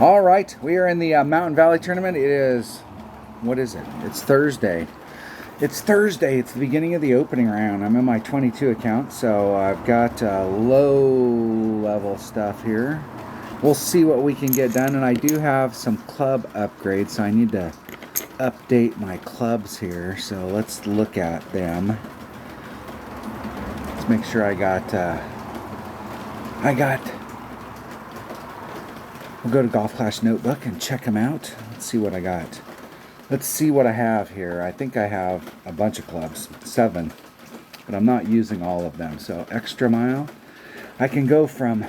All right, we are in the Mountain Valley tournament. It is, what is it? It's Thursday. It's Thursday. It's the beginning of the opening round. I'm in my 22 account, so I've got low-level stuff here. We'll see what we can get done, and I do have some club upgrades, so I need to update my clubs here. So let's look at them. Let's make sure I got. We'll go to Golf Clash Notebook and check them out. Let's see what I got. Let's see what I have here. I think I have a bunch of clubs, 7, but I'm not using all of them. So extra mile, I can go from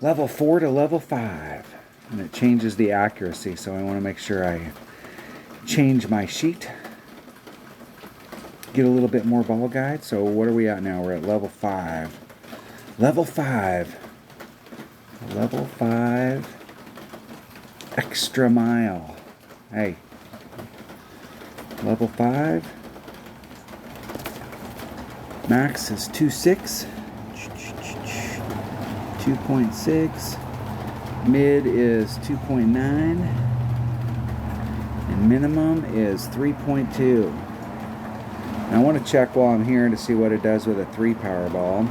level 4 to level 5, and it changes the accuracy. So I want to make sure I change my sheet, get a little bit more ball guide. So what are we at now? We're at level 5. Level 5. Level 5. Extra mile. Hey. Level 5. Max is 2.6. 2.6. Mid is 2.9. And minimum is 3.2. Now I want to check while I'm here to see what it does with a 3 power ball.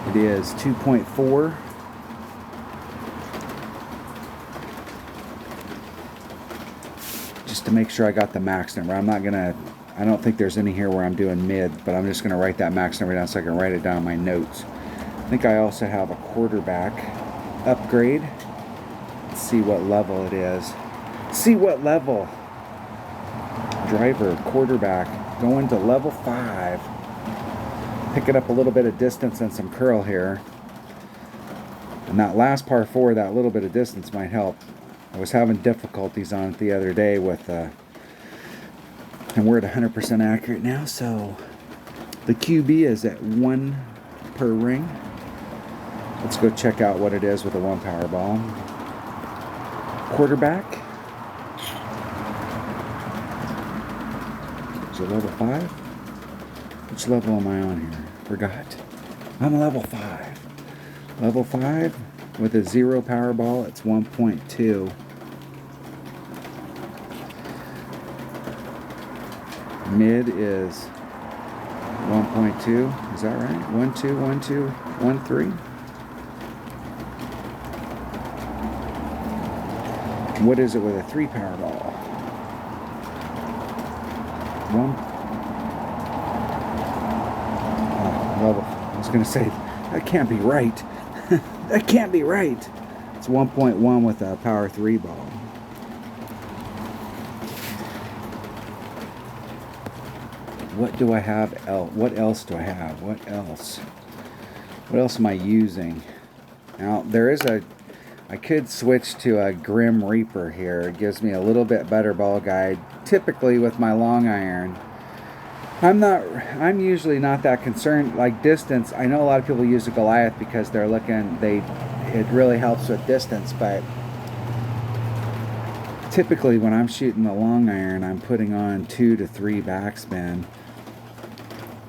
It is 2.4. Just to make sure I got the max number. I don't think there's any here where I'm doing mid, but I'm just gonna write that max number down so I can write it down in my notes. I think I also have a quarterback upgrade. Let's see what level it is. See what level. Driver, quarterback, going to level 5. Picking up a little bit of distance and some curl here. And that last par 4, that little bit of distance might help. I was having difficulties on it the other day with, and we're at 100% accurate now, so the QB is at 1 per ring. Let's go check out what it is with a 1 power ball. Quarterback. Is it level 5? Which level am I on here? Forgot. I'm level 5. Level 5 with a 0 power ball, it's 1.2. Mid is 1.2. Is that right? 1, 2, 1, 2, 1, 3. What is it with a 3 power ball? 1. Level. I was going to say, that can't be right. That can't be right. It's 1.1 with a power 3 ball. What do I have? What else do I have? What else? What else am I using? Now, I could switch to a Grim Reaper here. It gives me a little bit better ball guide. Typically with my long iron, I'm usually not that concerned. Like distance, I know a lot of people use a Goliath because they're looking, it really helps with distance, but typically when I'm shooting the long iron, I'm putting on 2 to 3 backspin.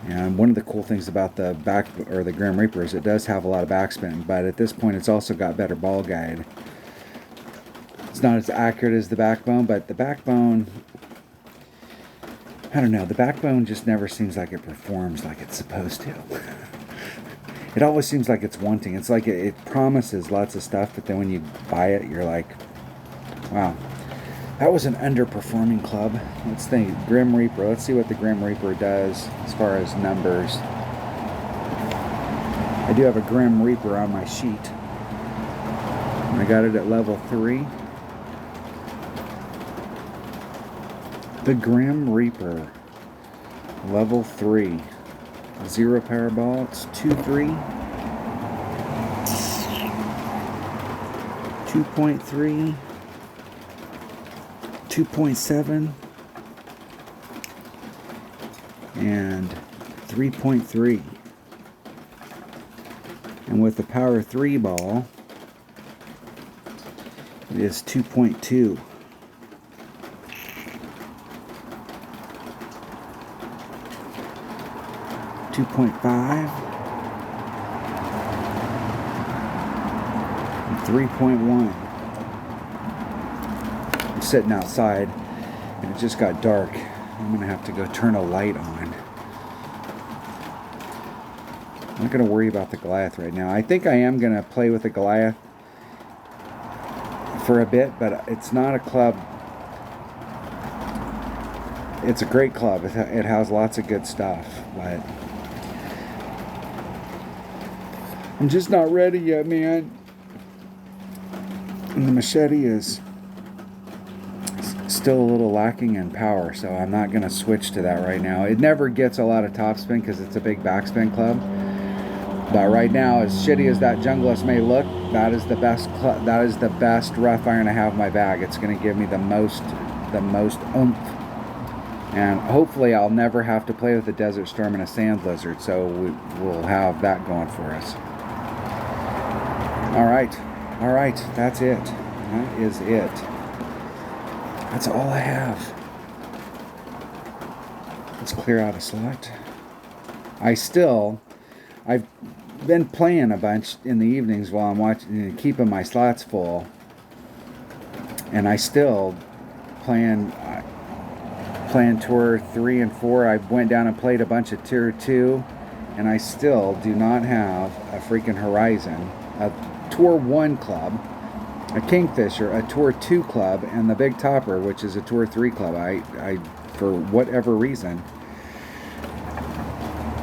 And one of the cool things about the Grim Reaper is it does have a lot of backspin, but at this point it's also got better ball guide. It's not as accurate as the Backbone, but the Backbone, I don't know, the Backbone just never seems like it performs like it's supposed to. It always seems like it's wanting. It's like it promises lots of stuff, but then when you buy it, you're like, wow, that was an underperforming club. Let's think, Grim Reaper. Let's see what the Grim Reaper does as far as numbers. I do have a Grim Reaper on my sheet. I got it at level 3. The Grim Reaper, level 3. 0 power ball, it's 2.3. 2.3. 2.7 and 3.3, and with the power 3 ball it is 2.2. 2.5 and 3.1. sitting outside, and it just got dark. I'm gonna have to go turn a light on. I'm not gonna worry about the Goliath right now. I think I am gonna play with the Goliath for a bit, but it's not a club. It's a great club. It has lots of good stuff, but I'm just not ready yet, man. And the machete is still a little lacking in power, so I'm not going to switch to that right now. It never gets a lot of topspin because it's a big backspin club. But right now, as shitty as that Junglist may look, that is the best. That is the best rough iron I have in my bag. It's going to give me the most oomph. And hopefully I'll never have to play with a Desert Storm and a Sand Lizard, so we'll have that going for us. All right, that's it. That is it. That's all I have. Let's clear out a slot. I've been playing a bunch in the evenings while I'm watching, keeping my slots full, and I still playing Tour 3 and 4. I went down and played a bunch of Tier 2, and I still do not have a freaking Horizon, a Tour 1 club, a Kingfisher, a Tour 2 club, and the Big Topper, which is a Tour 3 club. I for whatever reason.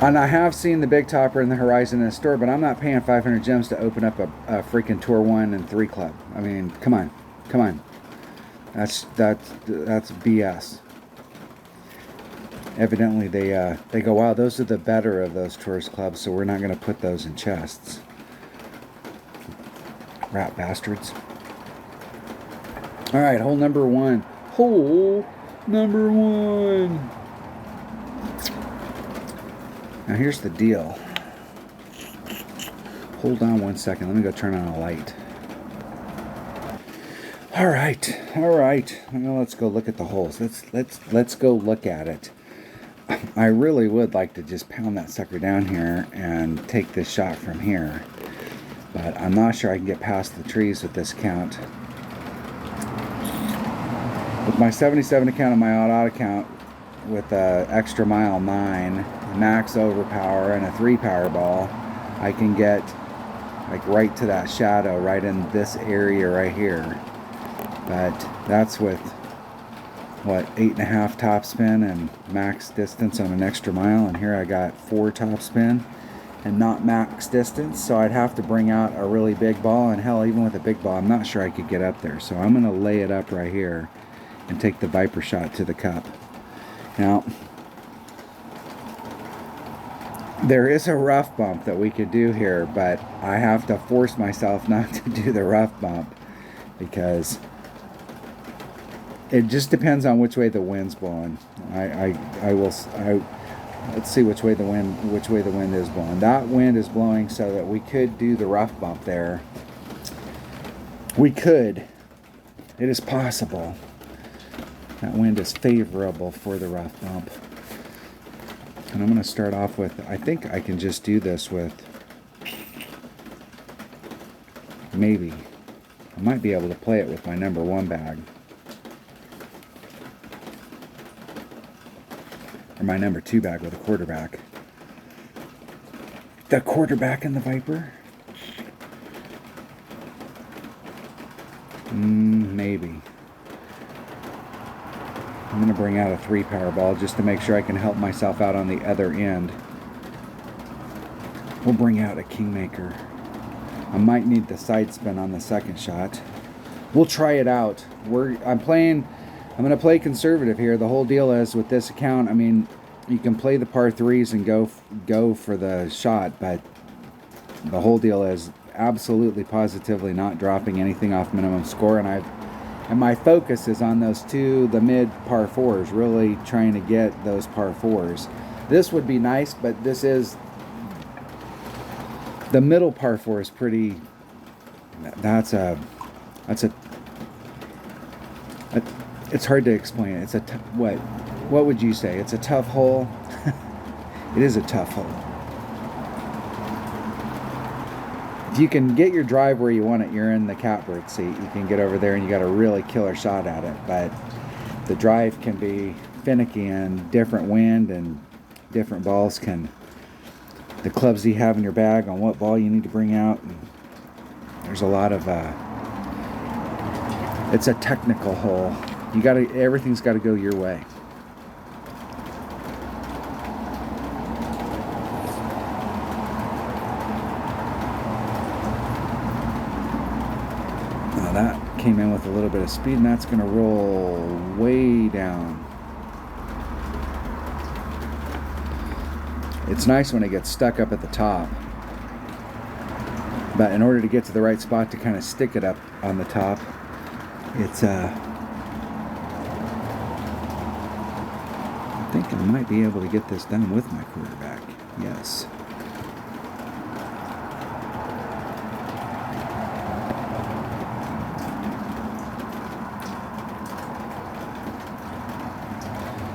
And I have seen the Big Topper and the Horizon in the store, but I'm not paying 500 gems to open up a freaking Tour 1 and 3 club. I mean, come on. That's BS. Evidently they go, wow, those are the better of those tourist clubs, so we're not going to put those in chests. Rat bastards. All right, hole number 1. Hole number 1. Now here's the deal. Hold on one second. Let me go turn on a light. All right. Now let's go look at the holes. Let's go look at it. I really would like to just pound that sucker down here and take this shot from here, but I'm not sure I can get past the trees with this count. With my 77 account and my auto account, with a extra mile 9, max overpower, and a 3 Powerball, I can get like right to that shadow right in this area right here. But that's with what, 8.5 topspin and max distance on an extra mile, and here I got 4 topspin and not max distance, so I'd have to bring out a really big ball, and hell, even with a big ball I'm not sure I could get up there. So I'm gonna lay it up right here and take the Viper shot to the cup. Now there is a rough bump that we could do here, but I have to force myself not to do the rough bump because it just depends on which way the wind's blowing. Let's see which way the wind is blowing. That wind is blowing so that we could do the rough bump there. We could. It is possible. That wind is favorable for the rough bump. And I'm going to start off with, I think I can just do this with, maybe. I might be able to play it with my number 1 bag. Or my number 2 bag with a quarterback. The quarterback and the Viper? Maybe. I'm going to bring out a 3 Powerball just to make sure I can help myself out on the other end. We'll bring out a Kingmaker. I might need the side spin on the second shot. We'll try it out. I'm going to play conservative here. The whole deal is with this account, I mean, you can play the par 3s and go for the shot, but the whole deal is absolutely positively not dropping anything off minimum score, and my focus is on the mid par 4s, really trying to get those par 4s. This would be nice, but this is the middle par 4 is pretty. It's hard to explain. It's what would you say? It's a tough hole. It is a tough hole. If you can get your drive where you want it, you're in the catbird seat. You can get over there and you got a really killer shot at it. But the drive can be finicky, and different wind and different balls can, the clubs you have in your bag on what ball you need to bring out. And there's a lot of, it's a technical hole. You gotta, everything's gotta go your way. Now that came in with a little bit of speed, and that's gonna roll way down. It's nice when it gets stuck up at the top, but in order to get to the right spot to kind of stick it up on the top, it's I think I might be able to get this done with my quarterback. Yes.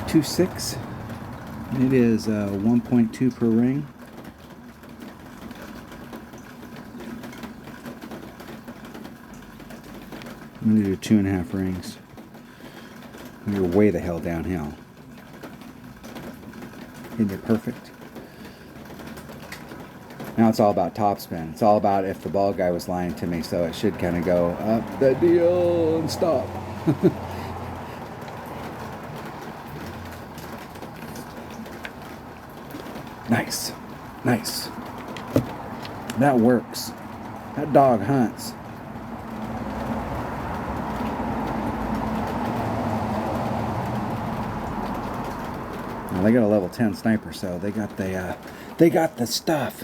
.26. It is 1.2 per ring. I'm going to do 2.5 rings. You're way the hell downhill. Isn't it perfect? Now it's all about topspin. It's all about if the ball guy was lying to me, so it should kind of go up the deal and stop. Nice. Nice. That works. That dog hunts. Well, they got a level 10 sniper, so they got the stuff.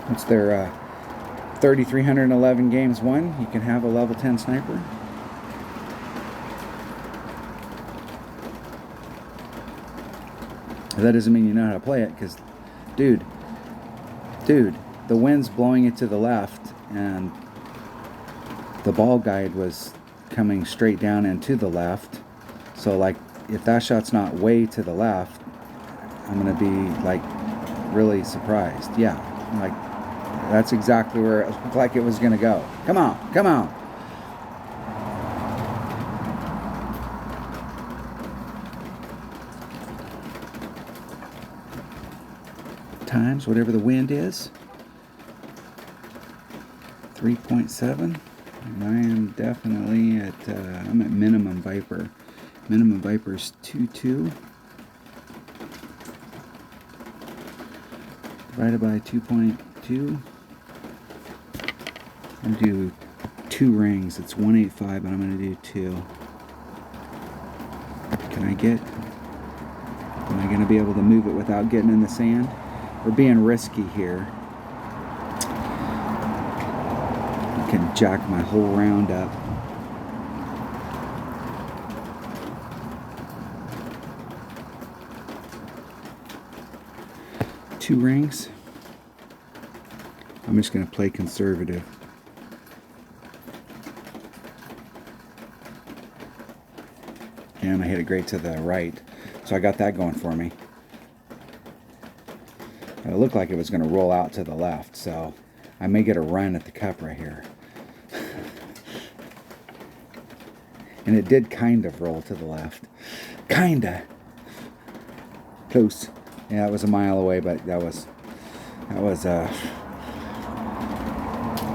What's their 3,311 games won? You can have a level 10 sniper. That doesn't mean you know how to play it, because, dude, the wind's blowing it to the left, and the ball guide was coming straight down and to the left. So, like, if that shot's not way to the left, I'm gonna be like really surprised. Yeah, like that's exactly where it looked like it was gonna go. Come on, come on. Times whatever the wind is, 3.7, and I am definitely at I'm at minimum Viper. Minimum Viper's 2.2 divided by 2.2. I'm gonna do 2 rings. It's 185, and I'm gonna do 2. Am I gonna be able to move it without getting in the sand? We're being risky here. I can jack my whole round up. Two rings. I'm just going to play conservative. And I hit it great to the right. So I got that going for me. It looked like it was going to roll out to the left, so I may get a run at the cup right here. And it did kind of roll to the left. Kinda. Close. Yeah, it was a mile away, but that was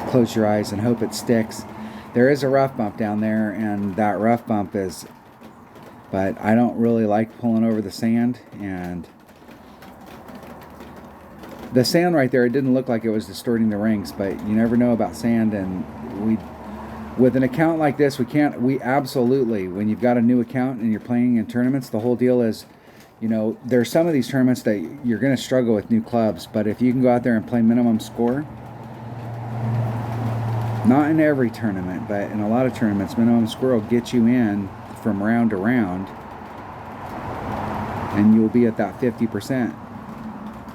close your eyes and hope it sticks. There is a rough bump down there, and that rough bump is, but I don't really like pulling over the sand, and the sand right there, it didn't look like it was distorting the rings, but you never know about sand. And with an account like this, we absolutely, when you've got a new account and you're playing in tournaments, the whole deal is, you know, there's some of these tournaments that you're going to struggle with new clubs, but if you can go out there and play minimum score, not in every tournament, but in a lot of tournaments, minimum score will get you in from round to round, and you'll be at that 50%.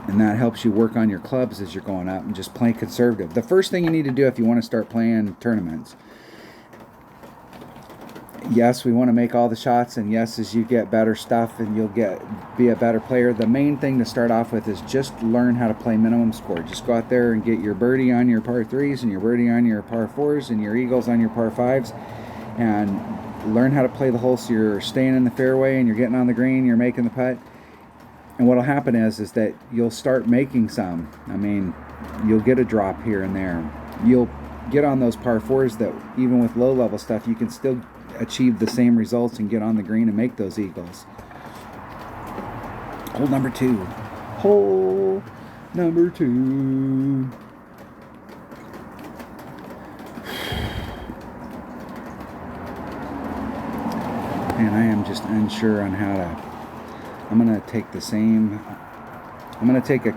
And that helps you work on your clubs as you're going up and just play conservative. The first thing you need to do if you want to start playing tournaments, yes, we want to make all the shots, and yes, as you get better stuff and you'll be a better player, the main thing to start off with is just learn how to play minimum score. Just go out there and get your birdie on your par 3s and your birdie on your par 4s and your eagles on your par 5s, and learn how to play the hole so you're staying in the fairway and you're getting on the green, you're making the putt. And what'll happen is that you'll start making some. I mean, you'll get a drop here and there. You'll get on those par 4s that even with low level stuff you can still achieve the same results and get on the green and make those eagles. Hole number 2. Hole number 2. And I am just unsure on how to. I'm going to take the same. I'm going to take a.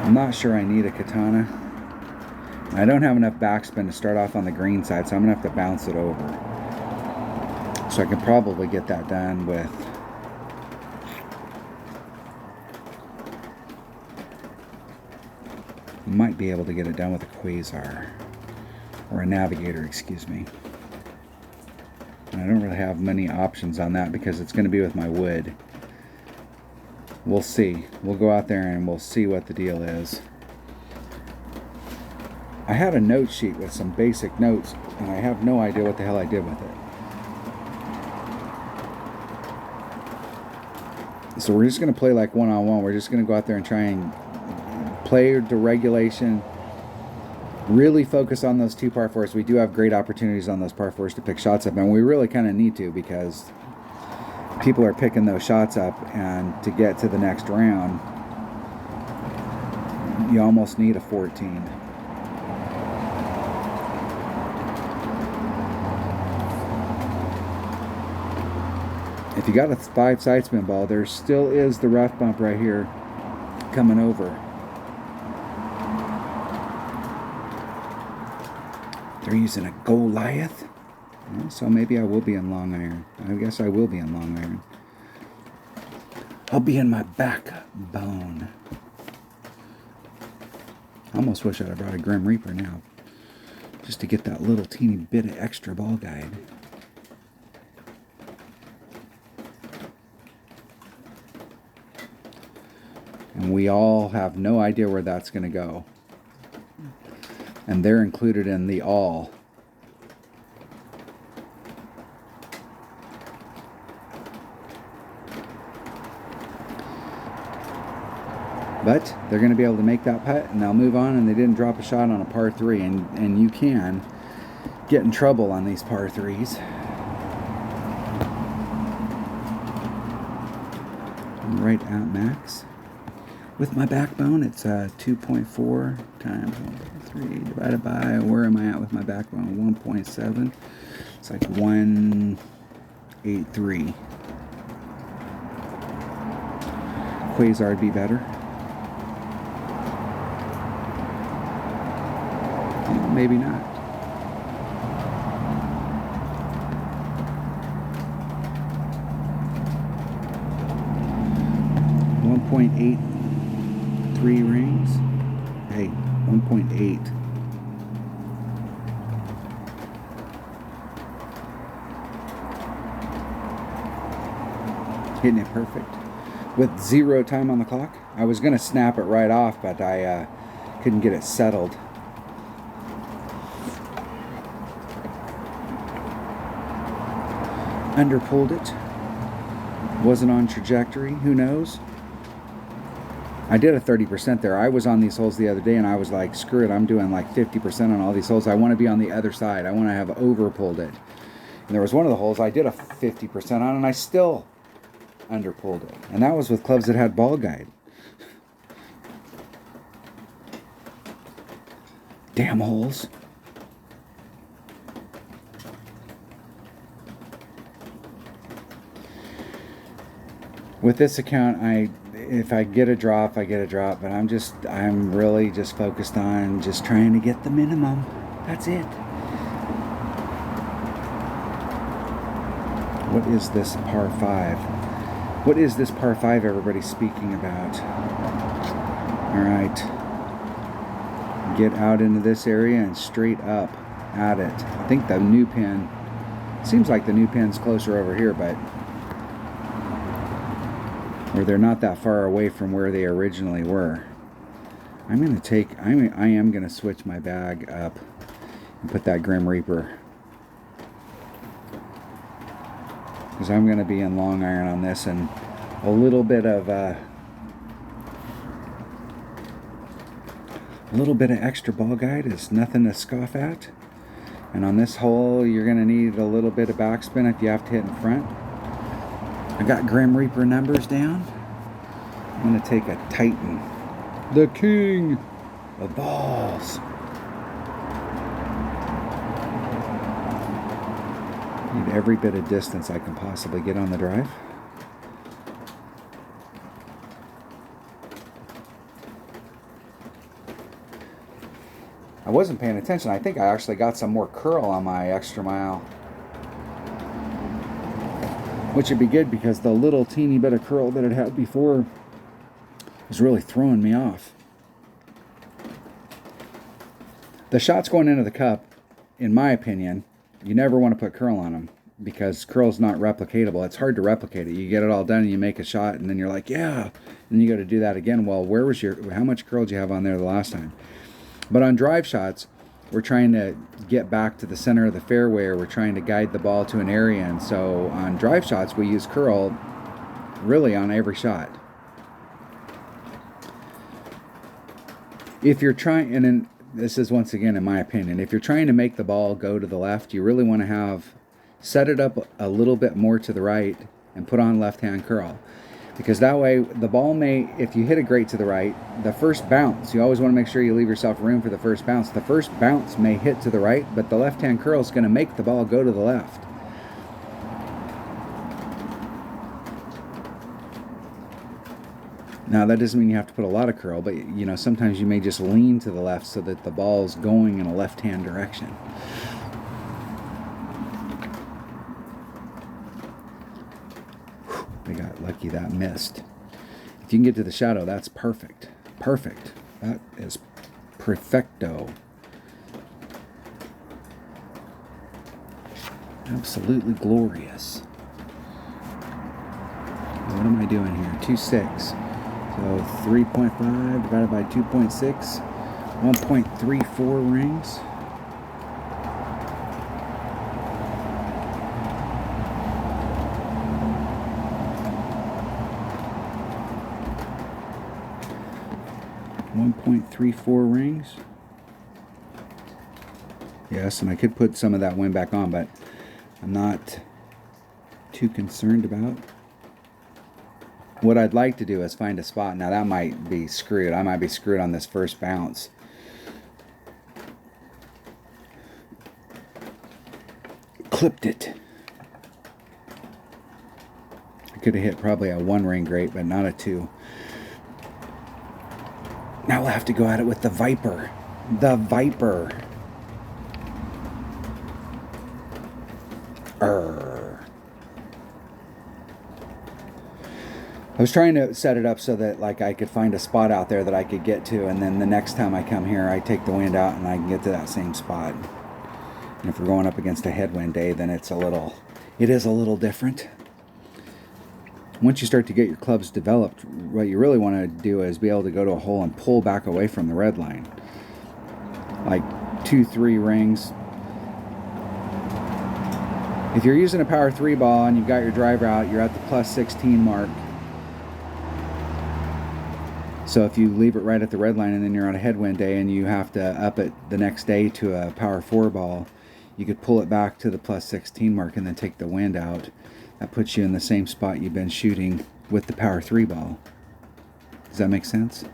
I'm not sure I need a katana. I don't have enough backspin to start off on the green side, so I'm going to have to bounce it over. So I can probably get that done with might be able to get it done with a quasar or a navigator, excuse me. And I don't really have many options on that because it's going to be with my wood. We'll see. We'll go out there and we'll see what the deal is. I had a note sheet with some basic notes, and I have no idea what the hell I did with it. So we're just going to play like one-on-one. We're just going to go out there and try and play the regulation. Really focus on those 2 par 4s. We do have great opportunities on those par 4s to pick shots up, and we really kind of need to because people are picking those shots up, and to get to the next round, you almost need a 14. If you got a 5 side spin ball, there still is the rough bump right here coming over. 3 using a Goliath. Well, so maybe I will be in long iron. I guess I will be in long iron. I'll be in my backbone. I almost wish I'd have brought a Grim Reaper now, just to get that little teeny bit of extra ball guide. And we all have no idea where that's going to go. And they're included in the all. But they're going to be able to make that putt, and they'll move on, and they didn't drop a shot on a par 3. And you can get in trouble on these par 3s. I'm right at max. With my backbone, it's 2.4 times 1.3 divided by, where am I at with my backbone? 1.7. It's like 183. Quasar would be better. Well, maybe not. .83 rings. Hey, 1.8. Hitting it perfect with 0 time on the clock. I was gonna snap it right off, but I couldn't get it settled. Underpulled it. Wasn't on trajectory. Who knows? I did a 30% there. I was on these holes the other day, and I was like, screw it, I'm doing like 50% on all these holes. I want to be on the other side. I want to have overpulled it. And there was one of the holes I did a 50% on, and I still underpulled it. And that was with clubs that had ball guide. Damn holes. With this account, if I get a drop, I get a drop, but I'm really just focused on just trying to get the minimum. That's it. What is this par 5? What is this par 5 everybody's speaking about? All right. Get out into this area and straight up at it. I think the new pin Seems like the new pin's closer over here, but or they're not that far away from where they originally were. I am gonna switch my bag up and put that Grim Reaper, because I'm gonna be in long iron on this, and a little bit of extra ball guide is nothing to scoff at. And on this hole, you're gonna need a little bit of backspin if you have to hit in front. I got Grim Reaper numbers down. I'm gonna take a Titan, the king of balls. Need every bit of distance I can possibly get on the drive. I wasn't paying attention. I think I actually got some more curl on my extra mile, which would be good, because the little teeny bit of curl that it had before was really throwing me off. The shots going into the cup, in my opinion, you never want to put curl on them, because curl's not replicatable. It's hard to replicate it. You get it all done and you make a shot, and then you're like, yeah, and then you got to do that again. Well, how much curl did you have on there the last time? But on drive shots, we're trying to get back to the center of the fairway, or we're trying to guide the ball to an area. And so on drive shots, we use curl really on every shot. If you're trying, and then this is once again in my opinion, if you're trying to make the ball go to the left, you really want to set it up a little bit more to the right and put on left-hand curl. Because that way, the ball may, if you hit it great to the right, the first bounce, you always want to make sure you leave yourself room for the first bounce. The first bounce may hit to the right, but the left-hand curl is going to make the ball go to the left. Now, that doesn't mean you have to put a lot of curl, but you know, sometimes you may just lean to the left so that the ball's going in a left-hand direction. I got lucky that missed. If you can get to the shadow, that's perfect. Perfect. That is perfecto. Absolutely glorious. What am I doing here? 2.6. So 3.5 divided by 2.6. 1.34 rings. .34 rings. Yes, and I could put some of that wind back on, but I'm not too concerned about. What I'd like to do is find a spot. Now that might be screwed. I might be screwed on this first bounce. Clipped it. I could have hit probably a 1 ring grate, but not a 2. Now we'll have to go at it with the Viper. The Viper. I was trying to set it up so that like I could find a spot out there that I could get to, and then the next time I come here, I take the wind out and I can get to that same spot. And if we're going up against a headwind day, then it is a little different. Once you start to get your clubs developed, what you really want to do is be able to go to a hole and pull back away from the red line. Like 2-3 rings. If you're using a power 3 ball and you've got your driver out, you're at the plus 16 mark. So if you leave it right at the red line and then you're on a headwind day and you have to up it the next day to a power 4 ball, you could pull it back to the plus 16 mark and then take the wind out. That puts you in the same spot you've been shooting with the power 3 ball. Does that make sense?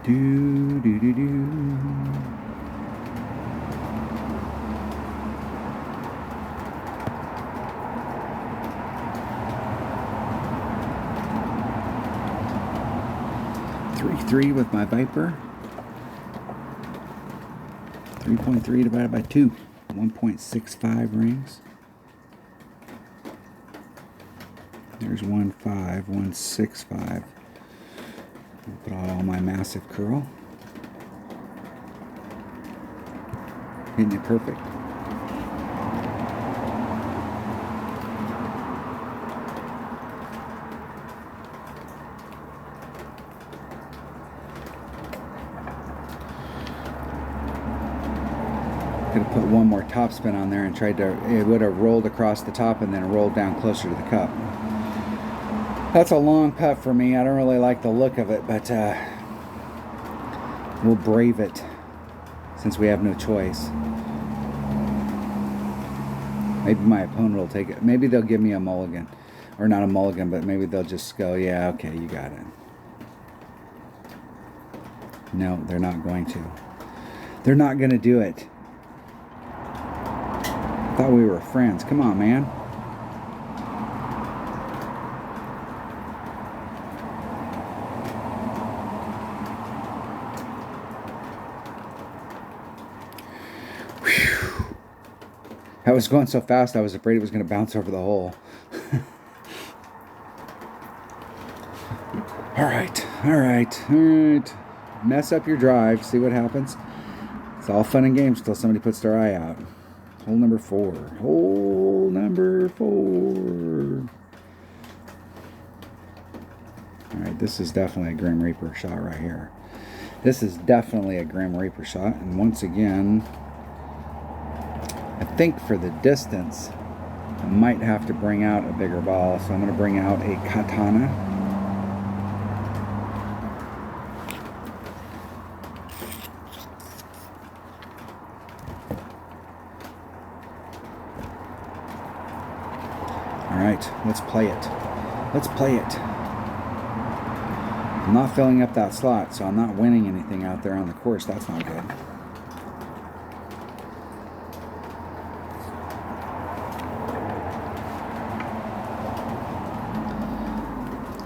Do do do do. .3 with my Viper. 3.3 divided by 2. 1.65 rings. There's 1.5, 1.65. Put out all my massive curl. Hitting it perfect. Could have put one more topspin on there and tried to, it would have rolled across the top and then rolled down closer to the cup. That's a long putt for me. I don't really like the look of it, but we'll brave it since we have no choice. Maybe my opponent will take it. Maybe they'll give me a mulligan. Or not a mulligan, but maybe they'll just go, yeah, okay, you got it. No, they're not going to. They're not going to do it. I thought we were friends. Come on, man. Whew. I was going so fast, I was afraid it was going to bounce over the hole. All right. Mess up your drive, see what happens. It's all fun and games till somebody puts their eye out. Hole number 4. Hole number 4. All right, this is definitely a Grim Reaper shot right here. This is definitely a Grim Reaper shot. And once again, I think for the distance, I might have to bring out a bigger ball. So I'm going to bring out a Katana. Alright, let's play it. Let's play it. I'm not filling up that slot, so I'm not winning anything out there on the course. That's not good.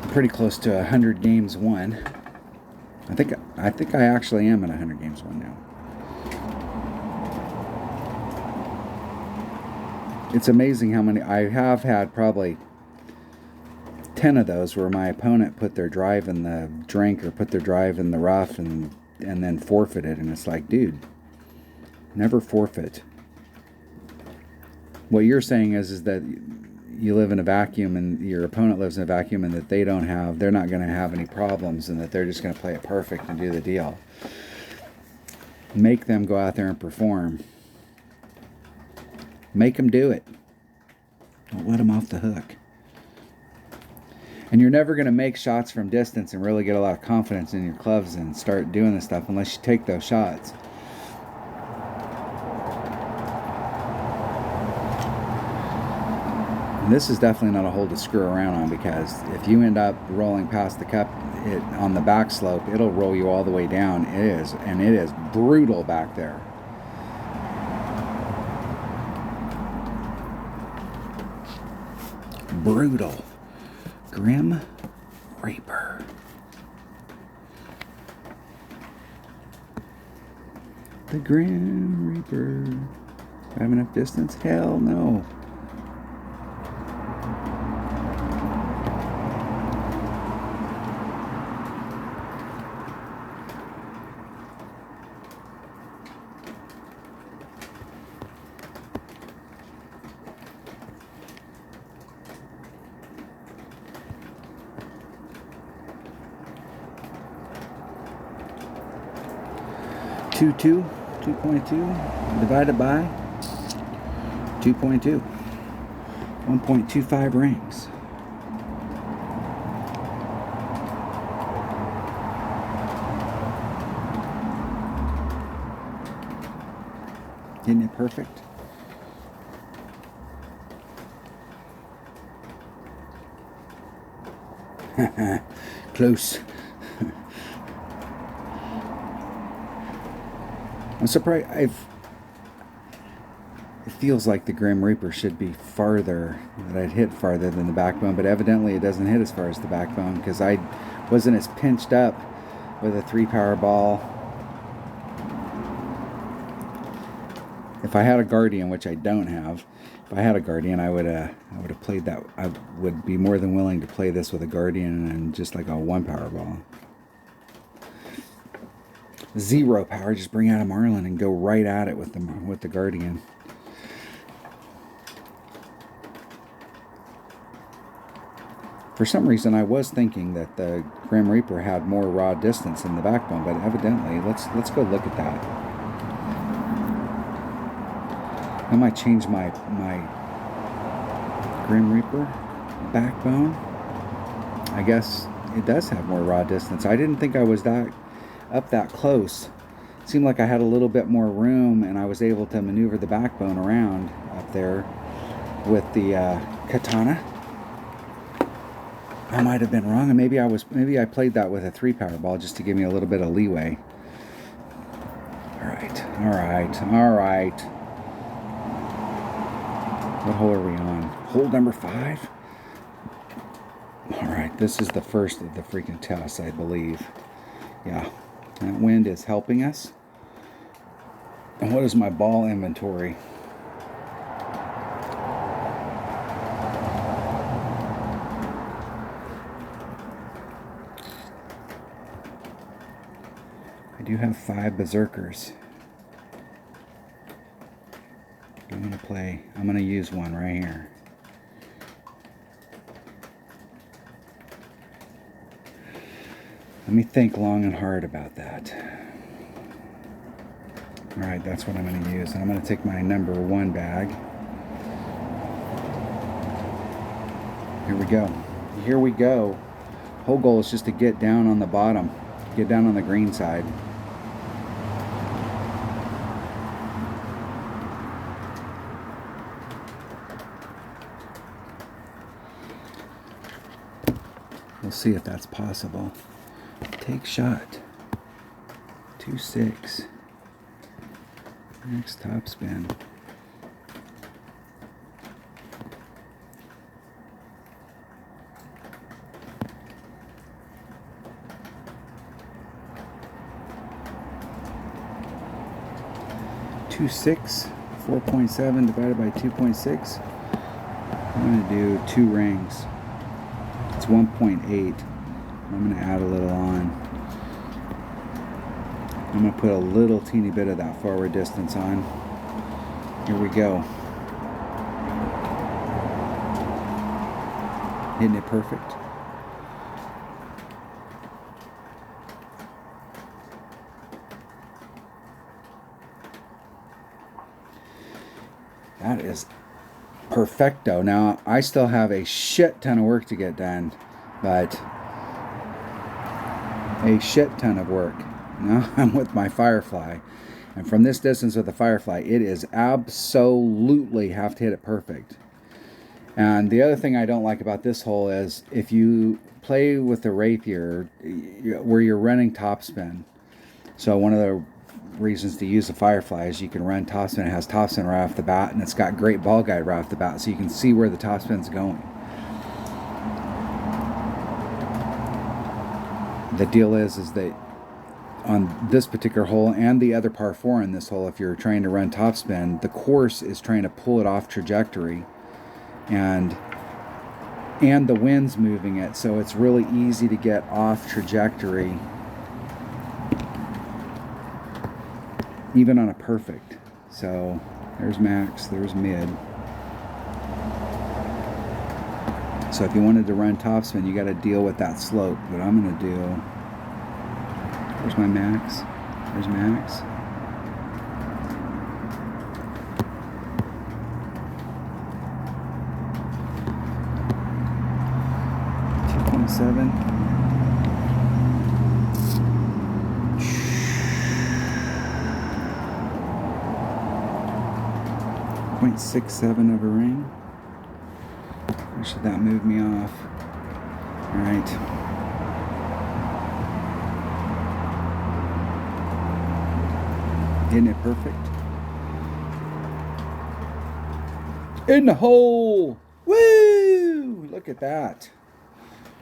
I'm pretty close to 100 games won. I think I actually am at 100 games won now. It's amazing how many I have had. Probably 10 of those where my opponent put their drive in the drink or put their drive in the rough and then forfeited, and it's like, dude, never forfeit. What you're saying is that you live in a vacuum and your opponent lives in a vacuum, and that they're not going to have any problems, and that they're just going to play it perfect and do the deal. Make them go out there and perform. Make them do it. Don't let them off the hook. And you're never going to make shots from distance and really get a lot of confidence in your clubs and start doing this stuff unless you take those shots. And this is definitely not a hole to screw around on, because if you end up rolling past the cup on the back slope, it'll roll you all the way down. It is brutal back there. Brutal. Grim Reaper. The Grim Reaper. Do I have enough distance? Hell no. .2 divided by 2.2, 1.25 rings. Isn't it perfect? Close. I'm surprised. It feels like the Grim Reaper should be farther, that I'd hit farther than the backbone, but evidently it doesn't hit as far as the backbone, because I wasn't as pinched up with a 3-power ball. If I had a Guardian, which I don't have, If I had a Guardian, I would have played that. I would be more than willing to play this with a Guardian and just like a 1 Powerball. 0 power, just bring out a Marlin and go right at it with the Guardian. For some reason, I was thinking that the Grim Reaper had more raw distance in the backbone, but evidently, let's go look at that. I might change my Grim Reaper backbone. I guess it does have more raw distance. I didn't think I was up that close. It seemed like I had a little bit more room, and I was able to maneuver the backbone around up there with the Katana. I might have been wrong, and maybe I played that with a 3 Powerball just to give me a little bit of leeway. All right. What hole are we on? Hole number 5. All right, this is the first of the freaking tests, I believe. Yeah, that wind is helping us. And what is my ball inventory? I do have 5 berserkers. I'm going to use one right here. Let me think long and hard about that. Alright, that's what I'm going to use. And I'm going to take my number 1 bag. Here we go. Whole goal is just to get down on the bottom. Get down on the green side. We'll see if that's possible. Take shot. 2-6. Next top spin. $2.6, 4.7 divided by 2.6. I'm going to do 2 rings. It's 1.8. I'm going to add a little on. I'm going to put a little teeny bit of that forward distance on. Here we go. Isn't it perfect? That is perfecto. Now, I still have a shit ton of work to get done, but a shit ton of work. Now I'm with my Firefly, and from this distance with the Firefly, it is absolutely have to hit it perfect. And the other thing I don't like about this hole is if you play with the Rapier where you're running topspin. So one of the reasons to use the Firefly is you can run topspin. It has topspin right off the bat, and it's got great ball guide right off the bat, so you can see where the topspin's going. The deal is that on this particular hole and the other par 4 in this hole, if you're trying to run topspin, the course is trying to pull it off trajectory, and the wind's moving it, so it's really easy to get off trajectory even on a perfect. So there's max, there's mid. So if you wanted to run topspin, you got to deal with that slope. What I'm going to do, there's my max, there's max. $2.7. 0.67 of a ring. Or should that move me off? Alright. Isn't it perfect? In the hole! Woo! Look at that.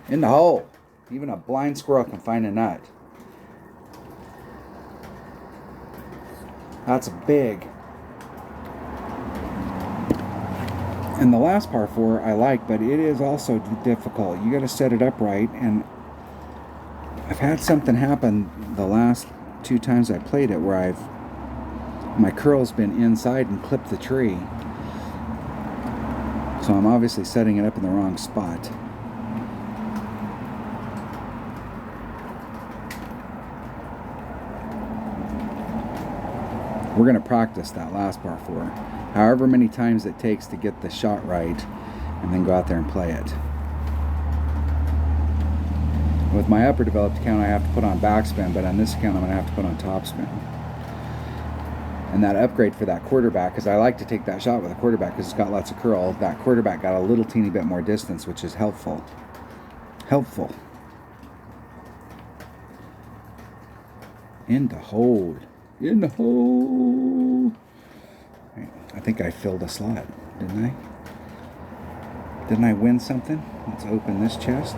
In the hole. Even a blind squirrel can find a nut. That's big. And the last par 4 I like, but it is also difficult. You got to set it up right, and I've had something happen the last 2 times I played it where my curl's been inside and clipped the tree. So I'm obviously setting it up in the wrong spot. We're going to practice that last par 4, however many times it takes to get the shot right, and then go out there and play it. With my upper developed account, I have to put on backspin, but on this account, I'm going to have to put on topspin. And that upgrade for that quarterback, because I like to take that shot with a quarterback because it's got lots of curl. That quarterback got a little teeny bit more distance, which is helpful. Helpful. In the hold. In the hole. I think I filled a slot, didn't I? Didn't I win something? Let's open this chest.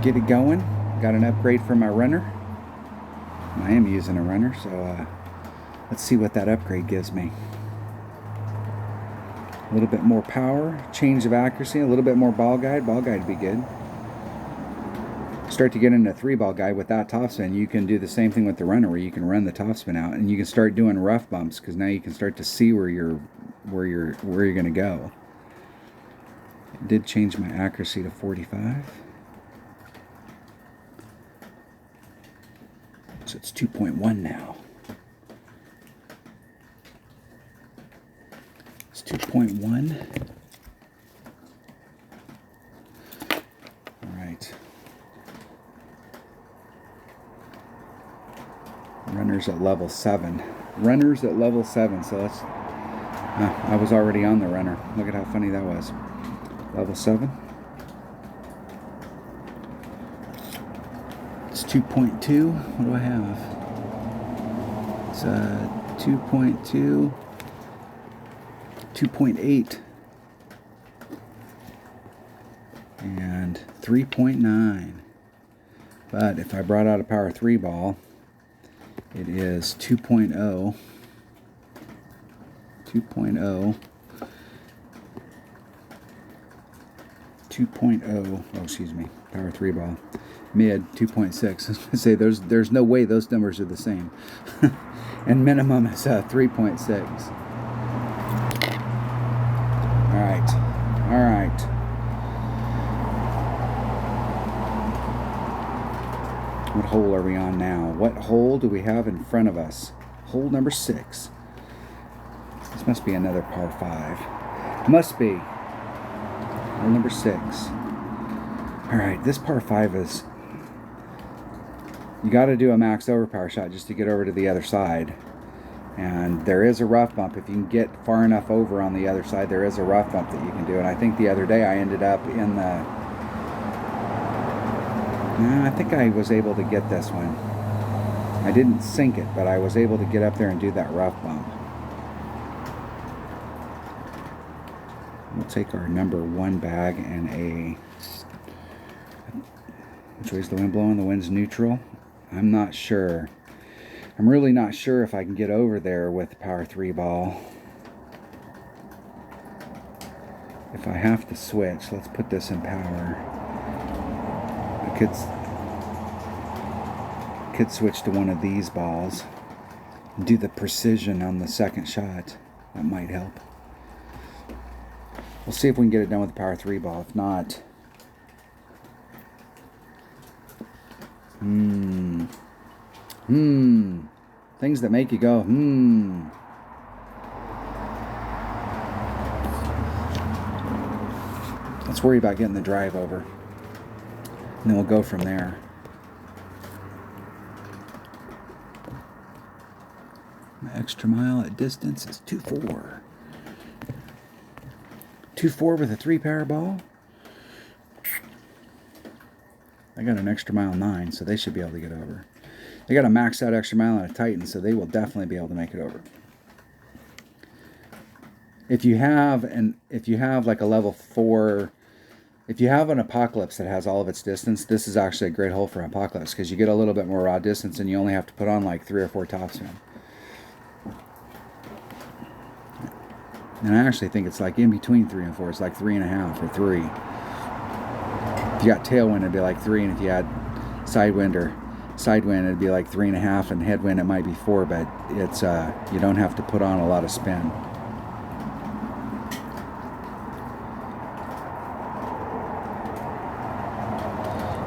Get it going. Got an upgrade for my runner. I am using a runner, so let's see what that upgrade gives me. A little bit more power, change of accuracy, a little bit more ball guide. Ball guide would be good. Start to get into 3-ball guide with that topspin. You can do the same thing with the runner, where you can run the topspin out, and you can start doing rough bumps, because now you can start to see where you're going to go. It did change my accuracy to 45. So it's 2.1 now. It's 2.1. All right. Runners at level 7. Runners at level 7. So let's... I was already on the runner. Look at how funny that was. Level 7. It's 2.2. What do I have? It's 2.2. 2.8. And 3.9. But if I brought out a power 3 ball, it is 2.0. 2.0. 2.0. Oh, excuse me. Power 3 ball. Mid 2.6. I was going to say there's no way those numbers are the same. And minimum is 3.6. All right. All right. What hole are we on now? What hole do we have in front of us? Hole number 6. This must be another par 5. Must be. Hole number 6. All right, this par 5 is... You got to do a max overpower shot just to get over to the other side. And there is a rough bump. If you can get far enough over on the other side, there is a rough bump that you can do. And I think the other day I ended up in the... I think I was able to get this one. I didn't sink it, but I was able to get up there and do that rough bump. We'll take our number 1 bag and a... Which way's the wind blowing? The wind's neutral. I'm not sure. I'm really not sure if I can get over there with the power 3 ball. If I have to switch, let's put this in power. I could switch to one of these balls and do the precision on the second shot. That might help. We'll see if we can get it done with the power 3 ball. If not... Things that make you go, Let's worry about getting the drive over. And then we'll go from there. My extra mile at distance is 2.4. 2.4 with a 3-power ball. I got an extra mile 9, so they should be able to get over. They got a maxed out extra mile and a Titan, so they will definitely be able to make it over. If you have like a level 4, if you have an Apocalypse that has all of its distance, this is actually a great hole for Apocalypse because you get a little bit more raw distance and you only have to put on like 3 or 4 topspin. And I actually think it's like in between 3 and 4. It's like 3.5 or 3. If you got tailwind, it'd be like 3, and if you had sidewind, it'd be like 3.5, and headwind it might be 4. But it's you don't have to put on a lot of spin.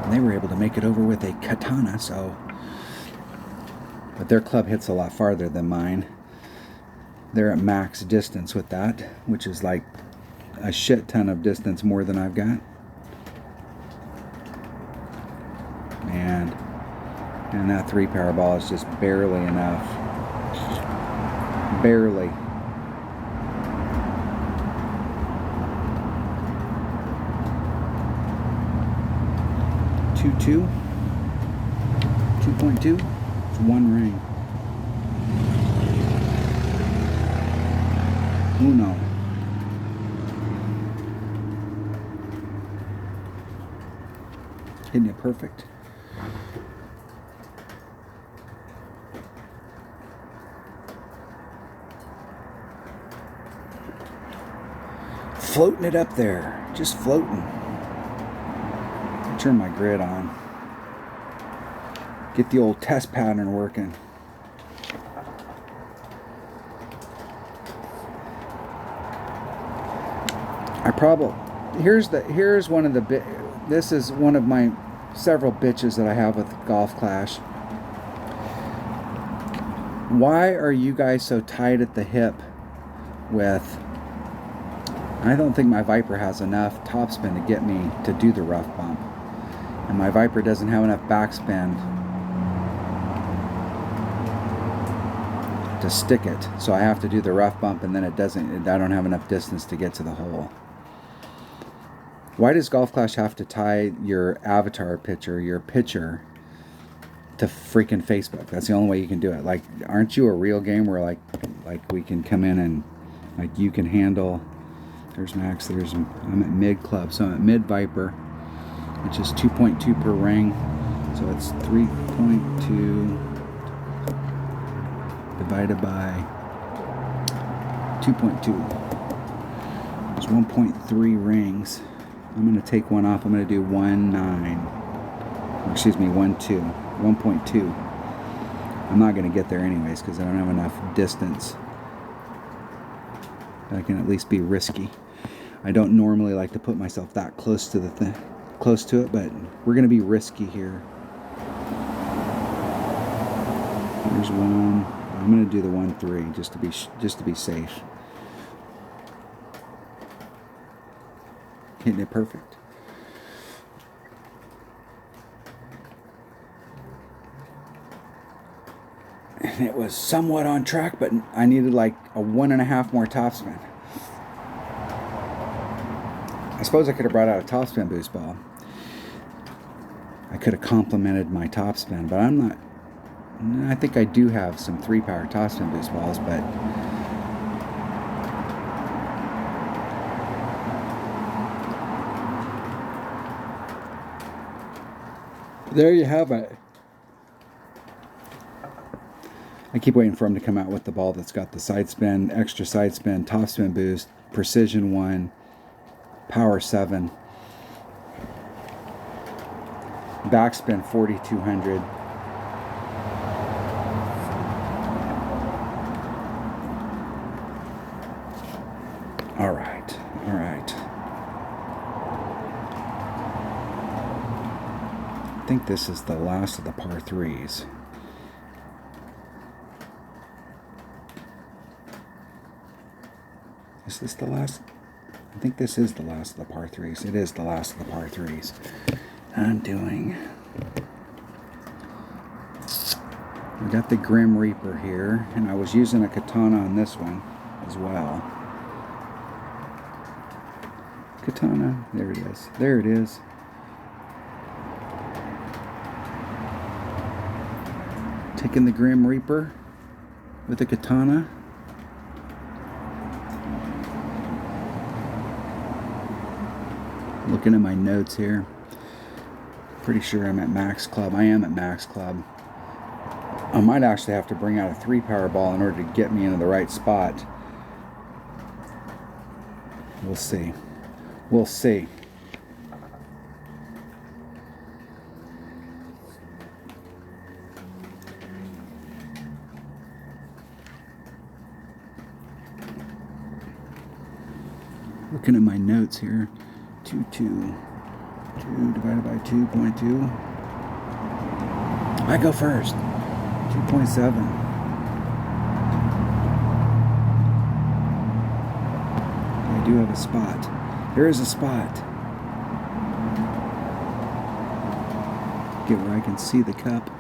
And they were able to make it over with a katana, so. But their club hits a lot farther than mine. They're at max distance with that, which is like a shit ton of distance more than I've got. And that 3-power ball is just barely enough. Barely. .2. 2.2. It's one ring. Uno. Isn't it perfect? Floating it up there, just floating. Turn my grid on. Get the old test pattern working. Here's one of the this is one of my several bitches that I have with Golf Clash. Why are you guys so tight at the hip with? I don't think my Viper has enough topspin to get me to do the rough bump, and my Viper doesn't have enough backspin to stick it, so I have to do the rough bump, and then I don't have enough distance to get to the hole. Why does Golf Clash have to tie your avatar picture, your picture, to freaking Facebook? That's the only way you can do it. Like, aren't you a real game where like we can come in and like you can handle? There's Max. I'm at mid club, so I'm at mid Viper, which is 2.2 per ring. So it's 3.2 divided by 2.2. There's 1.3 rings. I'm going to take one off. I'm going to do 1.9. Excuse me, 1.2. 1.2. I'm not going to get there anyways because I don't have enough distance. I can at least be risky. I don't normally like to put myself that close to it, but we're going to be risky here. Here's one. I'm going to do the 1.3 just to be safe. Hitting it perfect. And it was somewhat on track, but I needed like a 1.5 more topspin. I suppose I could have brought out a topspin boost ball. I could have complemented my topspin, but I'm not. I think I do have some 3-power topspin boost balls, but there you have it. I keep waiting for him to come out with the ball that's got the side spin, extra side spin, top spin boost, precision 1, power 7, backspin 4200. All right. I think this is the last of the par 3s. Is this the last? I think this is the last of the par 3s. It is the last of the par 3s. We got the Grim Reaper here, and I was using a katana on this one as well. Katana, there it is. There it is. Taking the Grim Reaper with a katana. Looking at my notes here. Pretty sure I'm at max club. I am at max club. I might actually have to bring out a 3-power ball in order to get me into the right spot. We'll see. We'll see. Looking at my notes here. 2 divided by 2.2. I go first. 2.7. I do have a spot. There is a spot. Get where I can see the cup.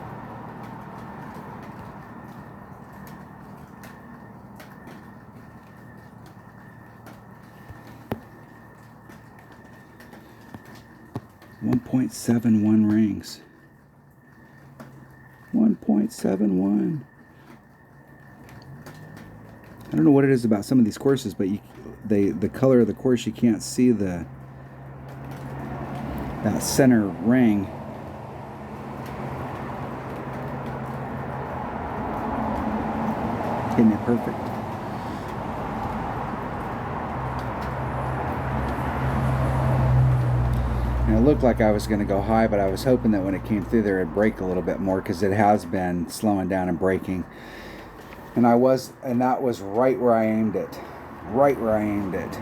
.71 rings. 1.71. I don't know what it is about some of these courses, but the color of the course, you can't see that center ring. Hitting it perfect. And it looked like I was going to go high, but I was hoping that when it came through there, it'd break a little bit more, because it has been slowing down and breaking. And that was right where I aimed it. Right where I aimed it.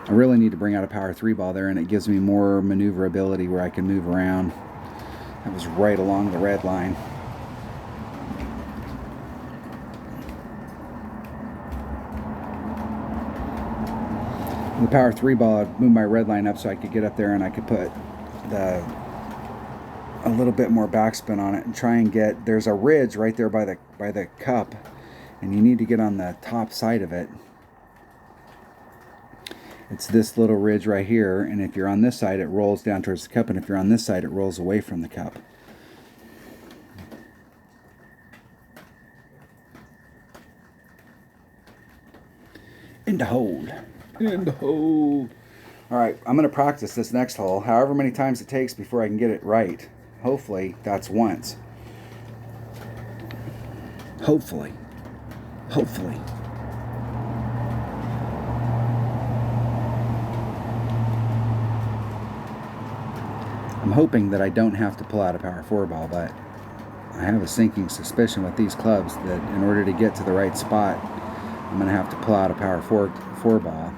I really need to bring out a power 3 ball there, and it gives me more maneuverability where I can move around. That was right along the red line. The power 3 ball, I'd move my red line up so I could get up there and I could put a little bit more backspin on it and try and get, there's a ridge right there by the cup, and you need to get on the top side of it. It's this little ridge right here, and if you're on this side, it rolls down towards the cup, and if you're on this side, it rolls away from the cup. In the hole. In the hole. Alright, I'm going to practice this next hole however many times it takes before I can get it right. Hopefully, that's once. Hopefully. Hopefully. I'm hoping that I don't have to pull out a power 4 ball, but I have a sinking suspicion with these clubs that in order to get to the right spot, I'm going to have to pull out a power 4 ball.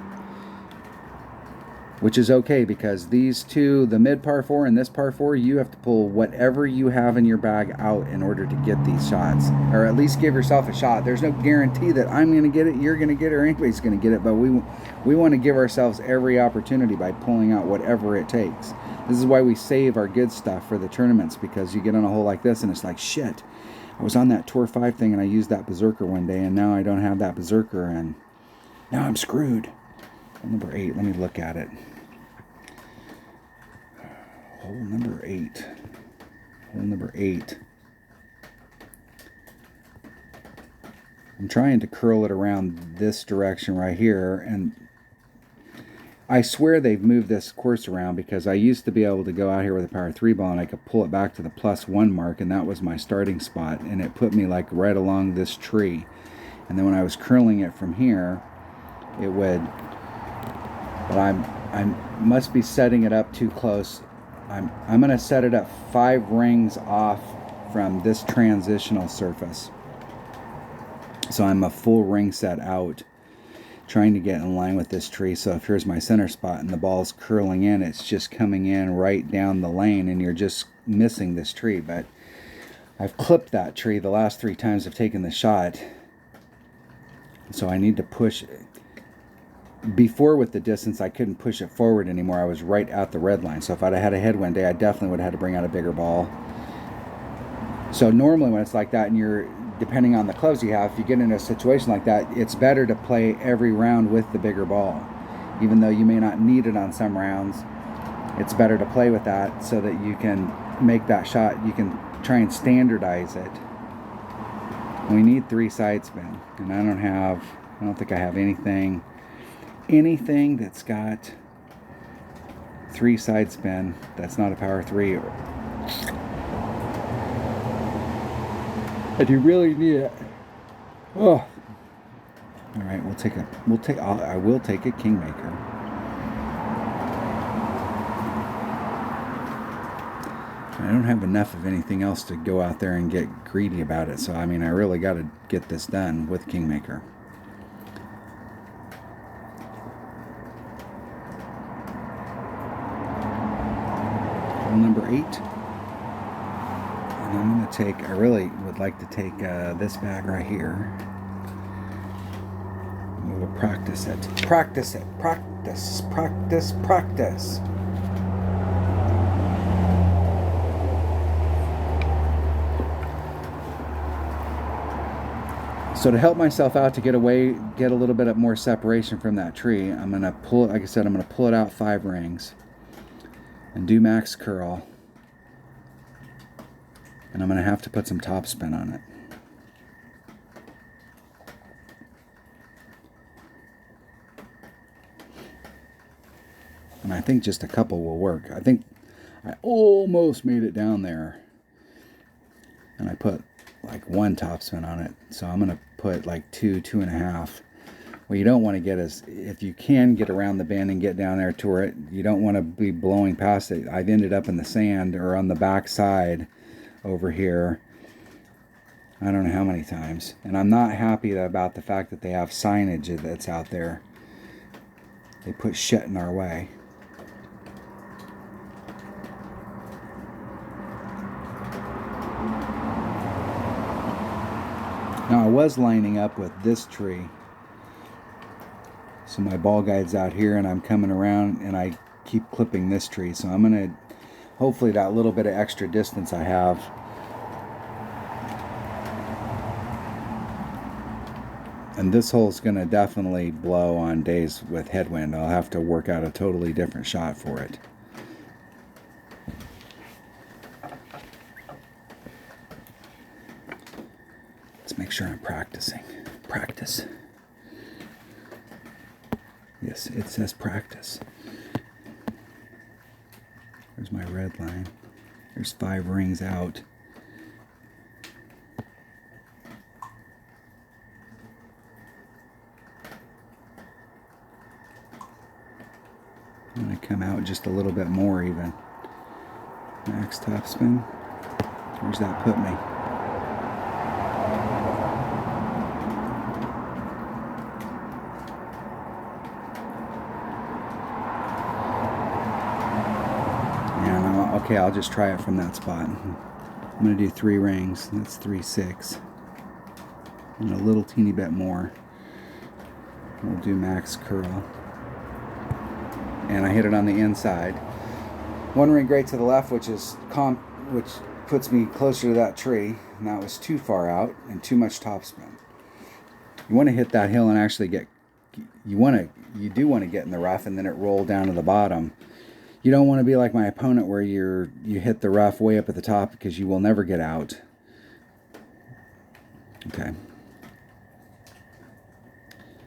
Which is okay, because these two, the mid par 4 and this par 4, you have to pull whatever you have in your bag out in order to get these shots. Or at least give yourself a shot. There's no guarantee that I'm going to get it, you're going to get it, or anybody's going to get it. But we want to give ourselves every opportunity by pulling out whatever it takes. This is why we save our good stuff for the tournaments, because you get on a hole like this and it's like, shit, I was on that Tour 5 thing and I used that Berserker one day, and now I don't have that Berserker, and now I'm screwed. Hole number 8, let me look at it. Hole number 8. Hole number 8. I'm trying to curl it around this direction right here, and I swear they've moved this course around, because I used to be able to go out here with a power 3 ball and I could pull it back to the +1 mark, and that was my starting spot, and it put me like right along this tree. And then when I was curling it from here, it would, but I must be setting it up too close. I'm going to set it up 5 rings off from this transitional surface. So I'm a full ring set out, trying to get in line with this tree. So if here's my center spot and the ball's curling in, it's just coming in right down the lane, and you're just missing this tree. But I've clipped that tree the last 3 times I've taken the shot. So I need to push it. Before, with the distance, I couldn't push it forward anymore. I was right at the red line. So if I'd have had a headwind day, I definitely would have had to bring out a bigger ball. So normally when it's like that, and you're, depending on the clubs you have, if you get in a situation like that, it's better to play every round with the bigger ball. Even though you may not need it on some rounds, it's better to play with that so that you can make that shot. You can try and standardize it. We need 3 side spin, and I don't think I have anything that's got 3 side spin that's not a power 3. I do really need it. Oh, All right, I will take a Kingmaker. I don't have enough of anything else to go out there and get greedy about it. So, I mean, I really got to get this done with Kingmaker. Number 8. And I'm going to take, I really would like to take this bag right here. We will practice it. Practice it. Practice. Practice. Practice. So to help myself out to get a little bit of more separation from that tree, I'm going to pull it, like I said, I'm going to pull it out 5 rings and do max curl. And I'm going to have to put some topspin on it. And I think just a couple will work. I think I almost made it down there. And I put like 1 topspin on it. So I'm going to put like 2, 2.5. What you don't want to get is, if you can get around the bend and get down there to where you don't want to be blowing past it. I've ended up in the sand or on the back side over here. I don't know how many times. And I'm not happy about the fact that they have signage that's out there. They put shit in our way. Now I was lining up with this tree. So my ball guide's out here and I'm coming around and I keep clipping this tree. So I'm going to, hopefully that little bit of extra distance I have, and this hole's going to definitely blow on days with headwind. I'll have to work out a totally different shot for it. Let's make sure I'm practicing. Practice. Yes, it says practice. There's my red line. There's 5 rings out. I'm going to come out just a little bit more even. Max topspin. Where's that put me? Okay, I'll just try it from that spot. I'm going to do 3 rings. That's 3, 6. And a little teeny bit more. We'll do max curl. And I hit it on the inside. 1 ring right to the left, which puts me closer to that tree. And that was too far out and too much topspin. You want to hit that hill and actually get, you do want to get in the rough and then it roll down to the bottom. You don't want to be like my opponent where you hit the rough way up at the top, because you will never get out. Okay.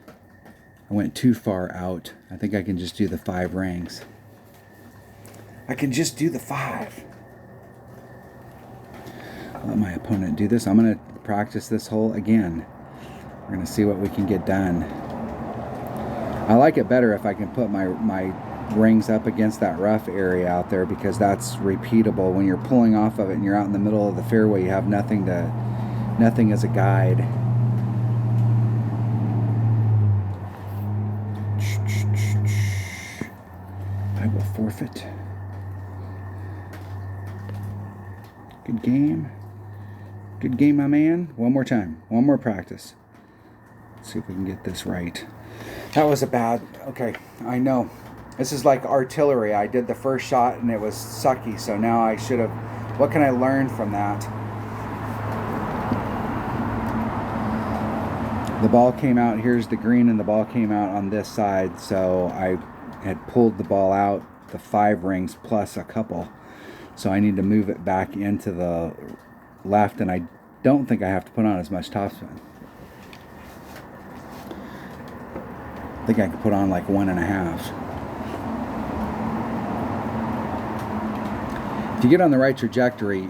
I went too far out. I think I can just do the 5 rings. I can just do the 5. I'll let my opponent do this. I'm going to practice this hole again. We're going to see what we can get done. I like it better if I can put my rings up against that rough area out there, because that's repeatable. When you're pulling off of it and you're out in the middle of the fairway, you have nothing as a guide. I will forfeit. Good game. Good game, my man. One more time. One more practice. Let's see if we can get this right. That was a bad, okay, I know. This is like artillery. I did the first shot and it was sucky, so now I should have, what can I learn from that? The ball came out, here's the green, and the ball came out on this side, so I had pulled the ball out, the 5 rings plus a couple. So I need to move it back into the left, and I don't think I have to put on as much topspin. I think I could put on like 1.5. If you get on the right trajectory,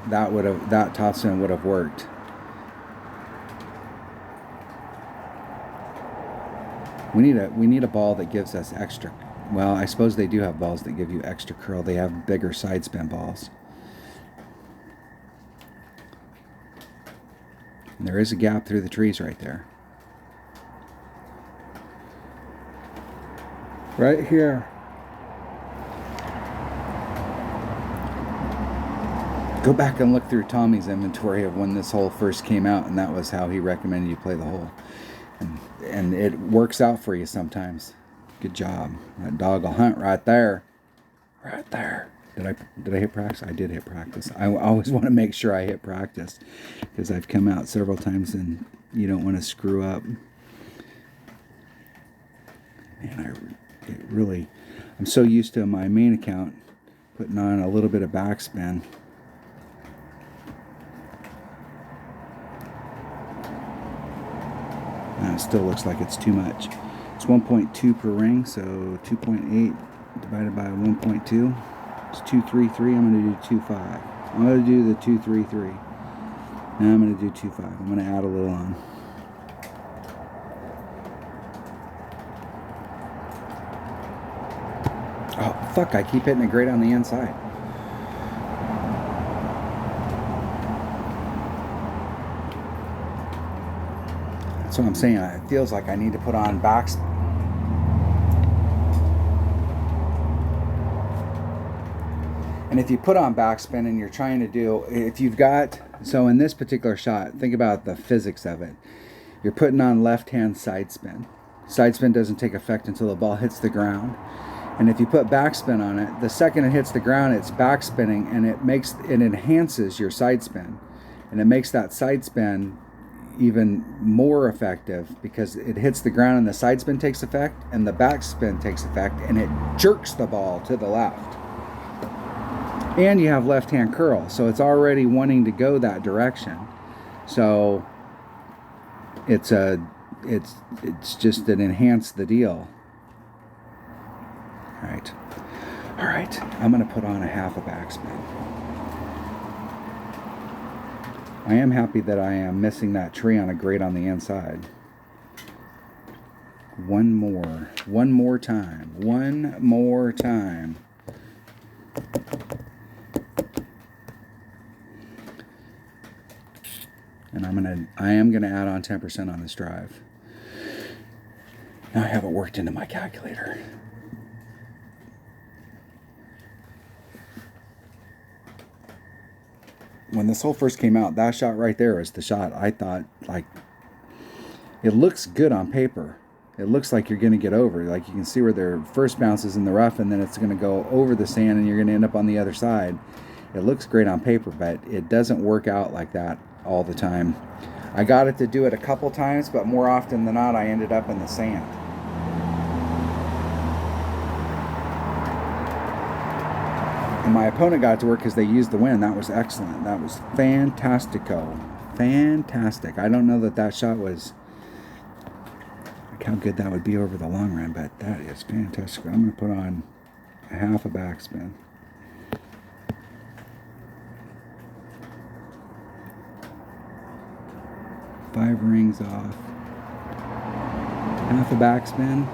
that topspin would have worked. We need a ball that gives us extra. Well, I suppose they do have balls that give you extra curl. They have bigger side spin balls. And there is a gap through the trees right there. Right here. Go back and look through Tommy's inventory of when this hole first came out, and that was how he recommended you play the hole. And it works out for you sometimes. Good job. That dog will hunt right there. Right there. Did I hit practice? I did hit practice. I always want to make sure I hit practice, because I've come out several times and you don't want to screw up. Man, I'm so used to my main account putting on a little bit of backspin. And it still looks like it's too much. It's 1.2 per ring, so 2.8 divided by 1.2. It's 233. I'm going to do 2.5. I'm going to do the 233. Now I'm going to do 2.5. I'm going to add a little on. Oh, fuck, I keep hitting it great on the inside. That's what I'm saying. It feels like I need to put on backspin. And if you put on backspin and you're trying to do, if you've got, so in this particular shot, think about the physics of it. You're putting on left-hand side spin. Side spin doesn't take effect until the ball hits the ground. And if you put backspin on it, the second it hits the ground, it's backspinning, and it enhances your side spin. And it makes that side spin even more effective, because it hits the ground and the side spin takes effect and the backspin takes effect, and it jerks the ball to the left. And you have left-hand curl, so it's already wanting to go that direction. So it's just an enhanced the deal. All right. I'm going to put on a half a backspin. I am happy that I am missing that tree on a grate on the inside. One more time. And I am gonna add on 10% on this drive. Now I have it worked into my calculator. When this hole first came out, that shot right there is the shot I thought, like, it looks good on paper. It looks like you're going to get over. Like, you can see where their first bounces in the rough, and then it's going to go over the sand, and you're going to end up on the other side. It looks great on paper, but it doesn't work out like that all the time. I got it to do it a couple times, but more often than not, I ended up in the sand. And my opponent got it to work because they used the wind. That was excellent. That was fantastico. Fantastic. I don't know that shot was, like, how good that would be over the long run, but that is fantastic. I'm going to put on a half a backspin. Five rings off. Half a backspin.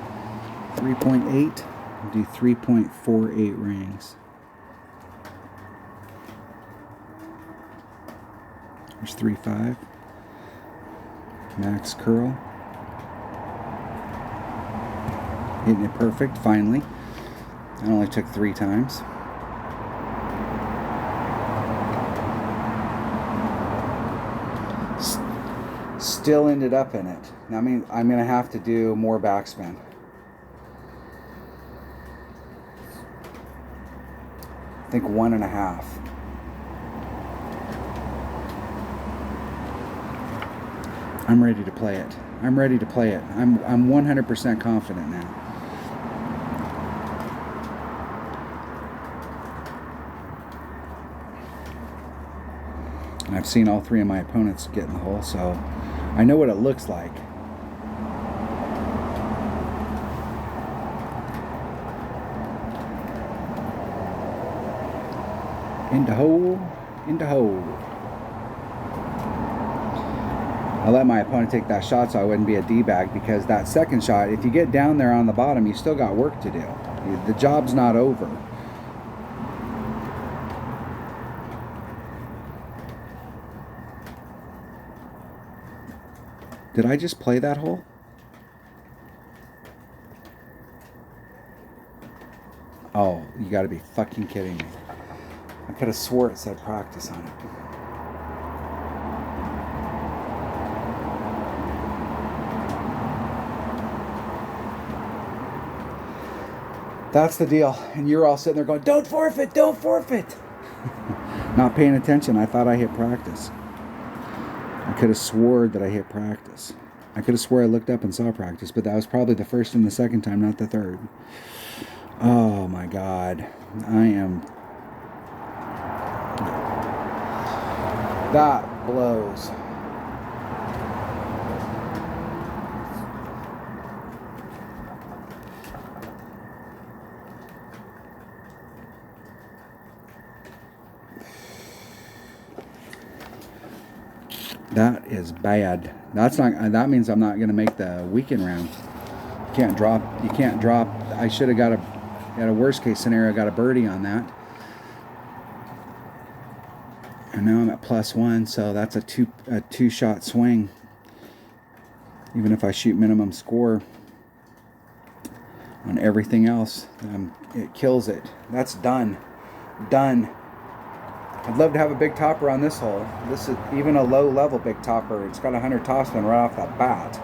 3.8. Do 3.48 rings. There's 3.5. Max curl. Hitting it perfect, finally. It only took 3 times. Still ended up in it. Now, I mean, I'm going to have to do more backspin. I think 1.5. I'm ready to play it. I'm 100% confident now. And I've seen all 3 of my opponents get in the hole, so I know what it looks like. In the hole. I let my opponent take that shot so I wouldn't be a D-bag, because that second shot, if you get down there on the bottom, you still got work to do. The job's not over. Did I just play that hole? Oh, you gotta be fucking kidding me. I could have swore it said practice on it. That's the deal. And you're all sitting there going, don't forfeit, don't forfeit. Not paying attention. I thought I hit practice. I could have swore that I hit practice. I could have swore I looked up and saw practice, but that was probably the first and the second time, not the third. Oh my God. That blows. That is bad. That means I'm not going to make the weekend round. You can't drop. I should have got at a worst case scenario, got a birdie on that. And now I'm at +1, so that's a two shot swing. Even if I shoot minimum score on everything else, it kills it. That's done. Done. I'd love to have a big topper on this hole. This is even a low level big topper. It's got 100 topspin right off that bat.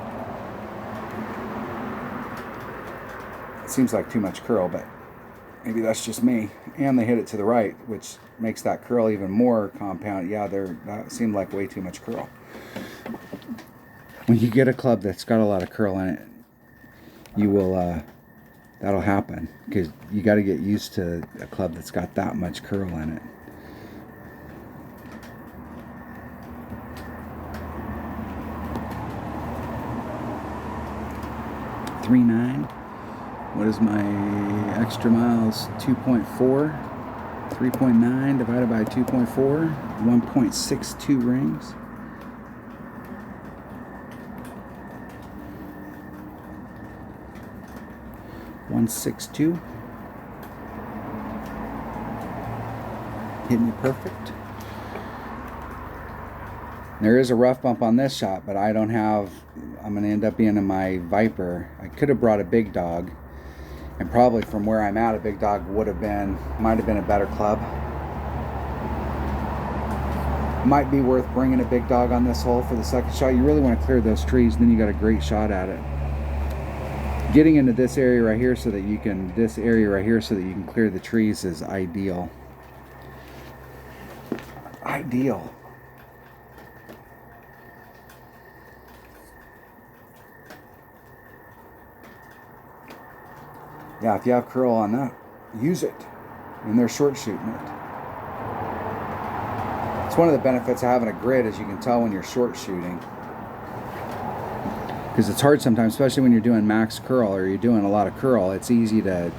It seems like too much curl, but maybe that's just me. And they hit it to the right, which makes that curl even more compound. Yeah, that seemed like way too much curl. When you get a club that's got a lot of curl in it, you will, that'll happen, because you got to get used to a club that's got that much curl in it. .39. What is my extra miles? 2.4. 3.9 divided by 2.4. 1.62 rings. .162. Hitting it perfect. There is a rough bump on this shot, but I don't have. I'm going to end up being in my Viper. I could have brought a big dog, and probably from where I'm at, a big dog might have been a better club. Might be worth bringing a big dog on this hole for the second shot. You really want to clear those trees, then you got a great shot at it. Getting into this area right here so that you can clear the trees is ideal. Ideal. Yeah, if you have curl on that, use it. And they're short shooting it. It's one of the benefits of having a grid, as you can tell when you're short shooting. Because it's hard sometimes, especially when you're doing max curl or you're doing a lot of curl. It's easy to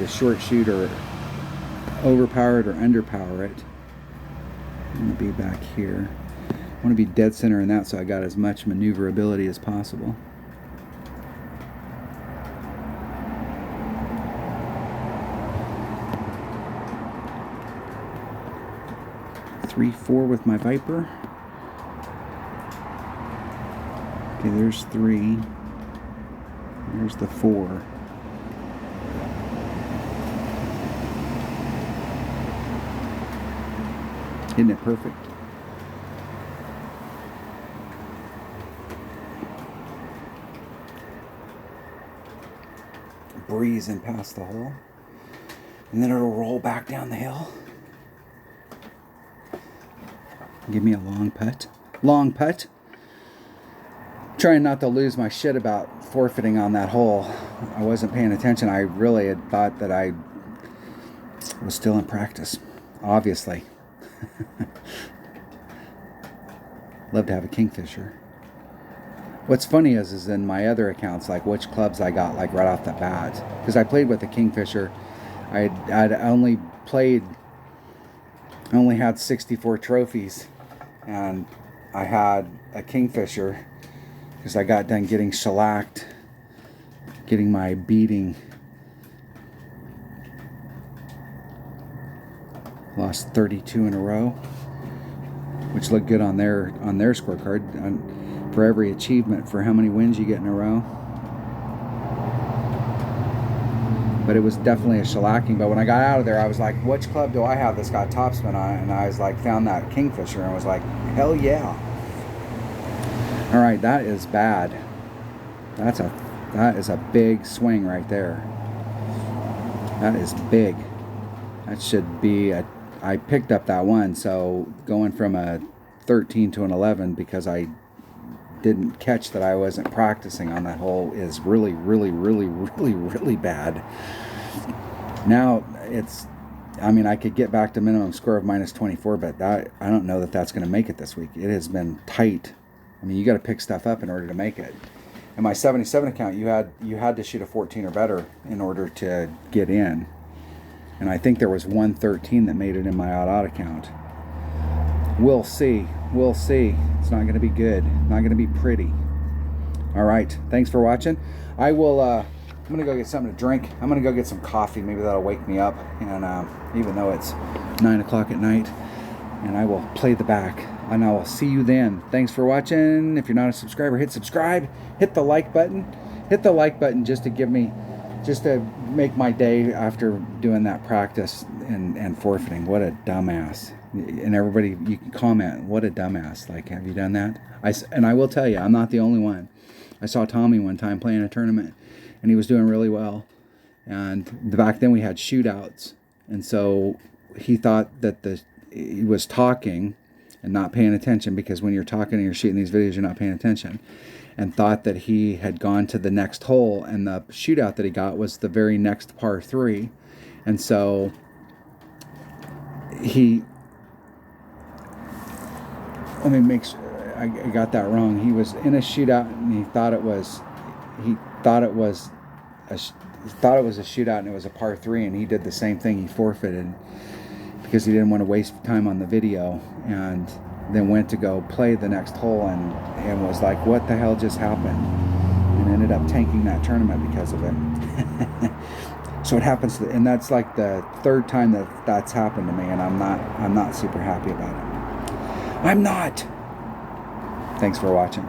short shoot or overpower it or underpower it. I'm going to be back here. I want to be dead center in that so I got as much maneuverability as possible. 3-4 with my Viper. Okay, there's 3. There's the 4. Isn't it perfect? Breezing past the hole. And then it'll roll back down the hill. Give me a long putt. Long putt. Trying not to lose my shit about forfeiting on that hole. I wasn't paying attention. I really had thought that I was still in practice. Obviously. Love to have a Kingfisher. What's funny is in my other accounts, like which clubs I got like right off the bat. Because I played with the Kingfisher. I only had 64 trophies. And I had a kingfisher because I got done getting shellacked, getting my beating. Lost 32 in a row, which looked good on their scorecard for every achievement for how many wins you get in a row. But it was definitely a shellacking. But when I got out of there, I was like, which club do I have that's got topspin on it? And I was like, found that kingfisher and was like, hell yeah. All right, that is bad. That is a big swing right there. That is big. That should be I picked up that one, so going from a 13 to an 11 because I didn't catch that I wasn't practicing on that hole is really, really, really, really, really bad. Now I mean, I could get back to minimum score of minus 24, but I don't know that that's going to make it this week. It has been tight. I mean, you got to pick stuff up in order to make it. In my 77 account, you had to shoot a 14 or better in order to get in. And I think there was 113 that made it in my odd account. We'll see. We'll see. It's not going to be good. Not going to be pretty. All right. Thanks for watching. I'm going to go get something to drink. I'm going to go get some coffee. Maybe that'll wake me up. And even though it's 9 o'clock at night. And I will play the back. And I will see you then. Thanks for watching. If you're not a subscriber, hit subscribe. Hit the like button. Hit the like button just to make my day after doing that practice and forfeiting. What a dumbass. And everybody, you can comment, what a dumbass. Like, have you done that? And I will tell you, I'm not the only one. I saw Tommy one time playing a tournament, and he was doing really well. And back then we had shootouts. And so he thought that he was talking and not paying attention, because when you're talking and you're shooting these videos, you're not paying attention. And thought that he had gone to the next hole, and the shootout that he got was the very next par 3. And so let me make sure I got that wrong. He was in a shootout, and he thought it was a shootout, and it was a par 3, and he did the same thing. He forfeited because he didn't want to waste time on the video, and then went to go play the next hole and was like, what the hell just happened? And ended up tanking that tournament because of it. So it happens, and that's like the third time that's happened to me, and I'm not super happy about it. I'm not. Thanks for watching.